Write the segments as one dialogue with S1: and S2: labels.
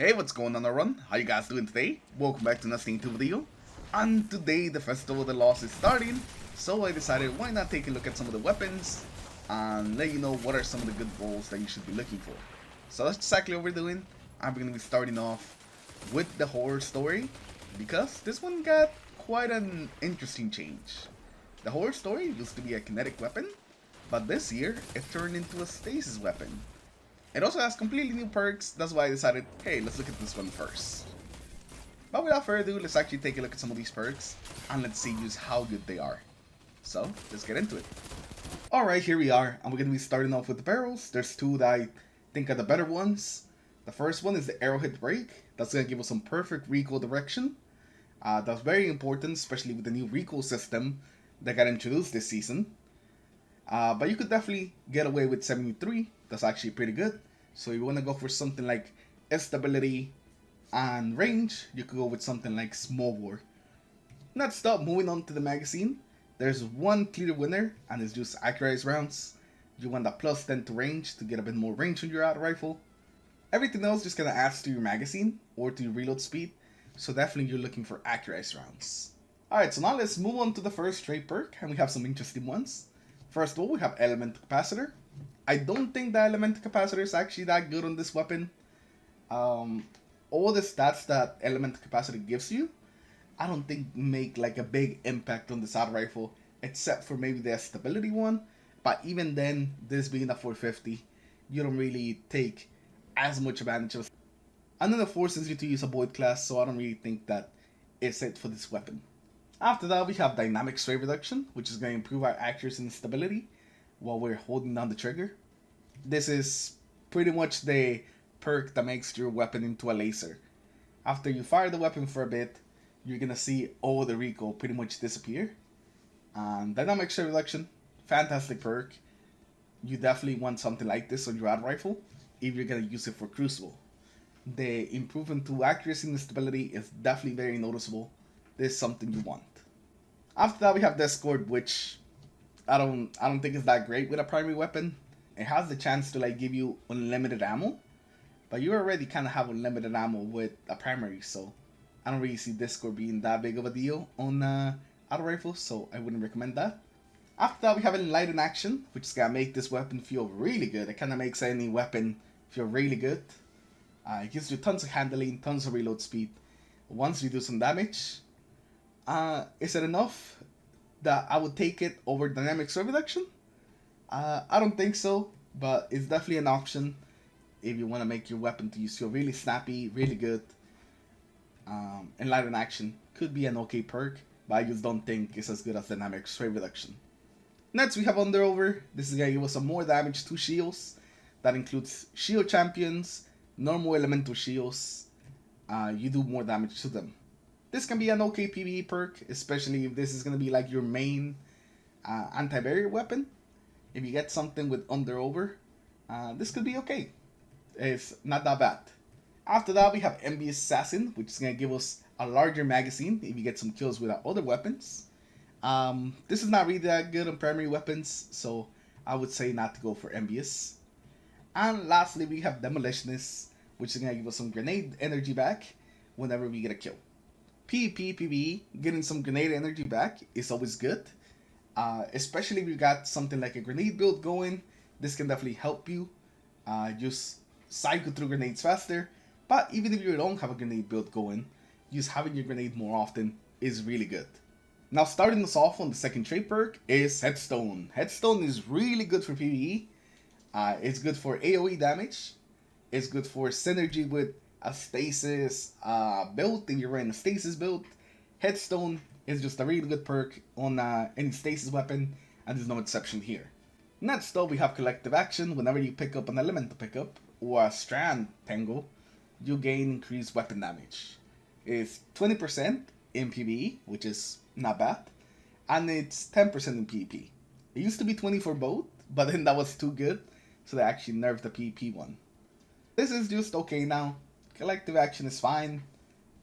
S1: Hey, what's going on everyone? How you guys doing today? Welcome back to another Sting 2 video. And today the Festival of the Lost is starting, so I decided why not take a look at some of the weapons and let you know what are some of the good rolls that you should be looking for. So that's exactly what we're doing. I'm going to be starting off with the horror story because this one got quite an interesting change. The horror story used to be a kinetic weapon, but this year it turned into a stasis weapon. It also has completely new perks, that's why I decided, hey, let's look at this one first. But without further ado, let's actually take a look at some of these perks, and let's see just how good they are. So, let's get into it. Alright, here we are, and we're going to be starting off with the barrels. There's two that I think are the better ones. The first one is the Arrowhead Break. That's going to give us some perfect recoil direction. That's very important, especially with the new recoil system that got introduced this season. But you could definitely get away with 73. That's actually pretty good. So if you want to go for something like stability and range, you could go with something like Small War. Next up, moving on to the magazine, there's one clear winner, and it's just accurized rounds. You want that plus 10 to range to get a bit more range on your auto rifle. Everything else just kind of adds to your magazine or to your reload speed. So definitely you're looking for accurized rounds. Alright, so now let's move on to the first trade perk, and we have some interesting ones. First of all, we have Element Capacitor. I don't think the Element Capacitor is actually that good on this weapon. All the stats that Element Capacitor gives you, I don't think make like a big impact on the assault rifle, except for maybe the stability one. But even then, this being a 450, you don't really take as much advantage of it. And then it forces you to use a Void class, so I don't really think that it's it for this weapon. After that, we have Dynamic Sway Reduction, which is going to improve our accuracy and stability while we're holding down the trigger. This is pretty much the perk that makes your weapon into a laser. After you fire the weapon for a bit, you're going to see all the recoil pretty much disappear. And Dynamic Sway Reduction, fantastic perk. You definitely want something like this on your auto rifle if you're going to use it for Crucible. The improvement to accuracy and stability is definitely very noticeable. This is something you want. After that, we have Discord, which I don't think is that great with a primary weapon. It has the chance to like give you unlimited ammo, but you already kind of have unlimited ammo with a primary, so I don't really see Discord being that big of a deal on auto rifles, so I wouldn't recommend that. After that, we have Enlighten Action, which is gonna make this weapon feel really good. It kind of makes any weapon feel really good. It gives you tons of handling, tons of reload speed. Once you do some damage, is it enough that I would take it over Dynamic Sway Reduction? I don't think so, but it's definitely an option if you want to make your weapon to use feel really snappy, really good. Enlighten Action could be an okay perk, but I just don't think it's as good as Dynamic Sway Reduction. Next, we have Underover. This is going to give us some more damage to shields. That includes shield champions, normal elemental shields. You do more damage to them. This can be an okay PvE perk, especially if this is going to be like your main anti-barrier weapon. If you get something with Underover, this could be okay. It's not that bad. After that, we have Envious Assassin, which is going to give us a larger magazine if you get some kills with other weapons. This is not really that good on primary weapons, so I would say not to go for Envious. And lastly, we have Demolitionist, which is going to give us some grenade energy back whenever we get a kill. PvP, PvE, getting some grenade energy back is always good. Especially if you got something like a grenade build going, this can definitely help you just cycle through grenades faster. But even if you don't have a grenade build going, just having your grenade more often is really good. Now starting us off on the second trait perk is Headstone. Headstone is really good for PvE. It's good for AoE damage. It's good for synergy with a stasis build, and you're running a stasis build. Headstone is just a really good perk on any stasis weapon, and there's no exception here. Next up, we have Collective Action. Whenever you pick up an elemental pickup or a strand tangle, you gain increased weapon damage. It's 20% in PvE, which is not bad, and it's 10% in PvP. It used to be 20 for both, but then that was too good, so they actually nerfed the PvP one. This is just okay now. Collective Action is fine,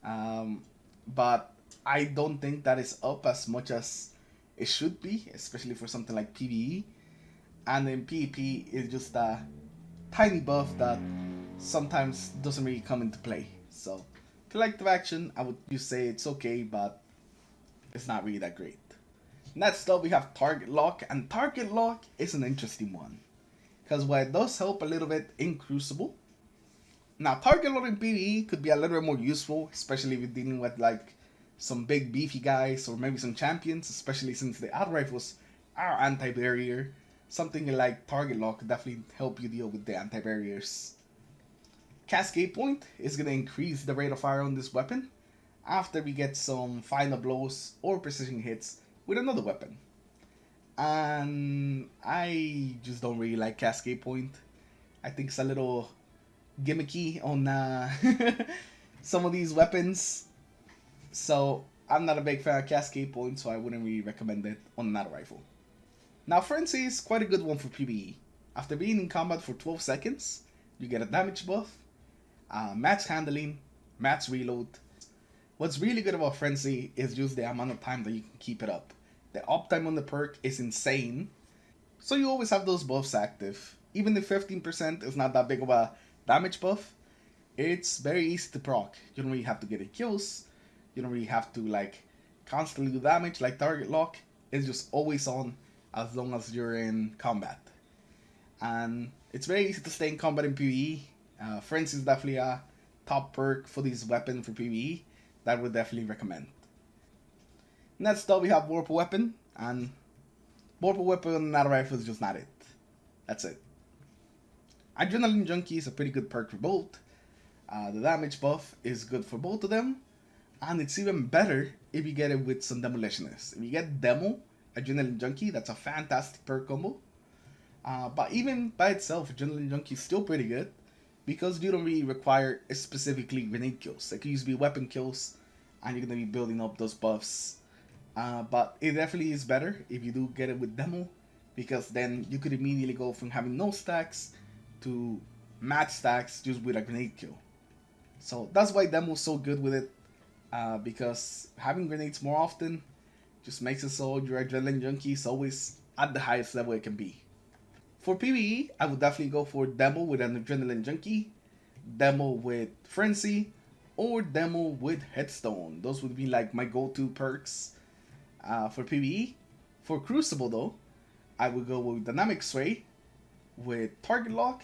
S1: but I don't think that is up as much as it should be, especially for something like PvE. And then PvP is just a tiny buff that sometimes doesn't really come into play. So collective action, I would just say it's okay, but it's not really that great. Next up, we have target lock, and target lock is an interesting one because while it does help a little bit in Crucible, now target lock in PvE could be a little bit more useful, especially if you're dealing with like some big beefy guys or maybe some champions, especially since the auto rifles are anti-barrier. Something like target lock could definitely help you deal with the anti-barriers. Cascade point is going to increase the rate of fire on this weapon after we get some final blows or precision hits with another weapon. And I just don't really like Cascade point. I think it's a little gimmicky on some of these weapons. So I'm not a big fan of Cascade point, so I wouldn't really recommend it on an auto rifle. Now Frenzy is quite a good one for PvE. After being in combat for 12 seconds, you get a damage buff, max handling, max reload. What's really good about Frenzy is just the amount of time that you can keep it up. The uptime on the perk is insane, so you always have those buffs active. Even if 15% is not that big of a damage buff, it's very easy to proc. You don't really have to get any kills, you don't really have to like constantly do damage like target lock. It's just always on as long as you're in combat. And it's very easy to stay in combat in PvE. Frenzy is definitely a top perk for this weapon for PvE that I would definitely recommend. Next up we have Warp Weapon, and Warp Weapon and auto rifle is just not it. That's it. Adrenaline Junkie is a pretty good perk for both. The damage buff is good for both of them, and it's even better if you get it with some Demolitionists. If you get Demo, Adrenaline Junkie, that's a fantastic perk combo. But even by itself, Adrenaline Junkie is still pretty good because you don't really require specifically grenade kills. It could usually be weapon kills, and you're going to be building up those buffs. But it definitely is better if you do get it with Demo, because then you could immediately go from having no stacks to max stacks just with a grenade kill. So that's why Demo is so good with it, because having grenades more often just makes it so your Adrenaline Junkie is always at the highest level it can be. For PvE, I would definitely go for Demo with an Adrenaline Junkie, Demo with Frenzy, or Demo with Headstone. Those would be like my go-to perks for PvE. For Crucible though, I would go with Dynamic Sway with Target Lock,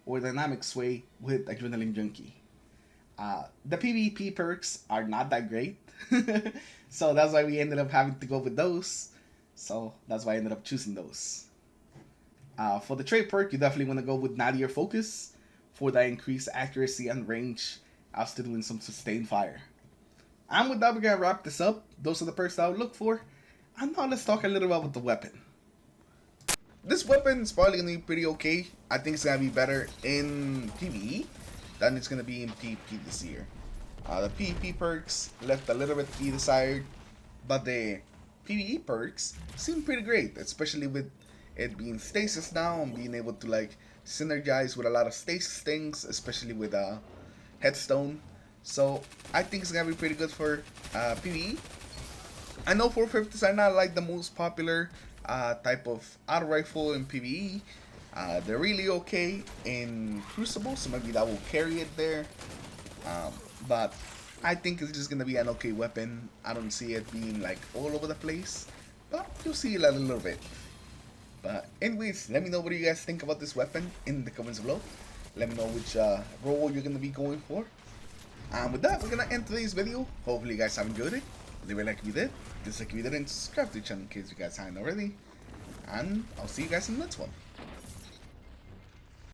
S1: or Dynamic Sway with Adrenaline Junkie. The PvP perks are not that great, so that's why we ended up having to go with those. So that's why I ended up choosing those. For the trade perk, you definitely want to go with Nadir Focus for that increased accuracy and range after doing some sustained fire. And with that, we're going to wrap this up. Those are the perks that I would look for. And now let's talk a little about the weapon. This weapon is probably going to be pretty okay. I think it's going to be better in PvE than it's going to be in PvP this year. The PvP perks left a little bit to be desired, but the PvE perks seem pretty great, especially with it being stasis now and being able to like synergize with a lot of stasis things, especially with Headstone. So I think it's gonna be pretty good for PvE. I know 450s are not like the most popular type of auto rifle in PvE. They're really okay in Crucible, so maybe that will carry it there. But I think it's just gonna be an okay weapon. I don't see it being like all over the place, but you'll see it a little bit. But anyways, let me know what you guys think about this weapon in the comments below. Let me know which role you're gonna be going for. And with that, we're gonna end today's video. Hopefully you guys have enjoyed it. Leave a like if you did, dislike if you didn't, subscribe to the channel in case you guys haven't already. And I'll see you guys in the next one.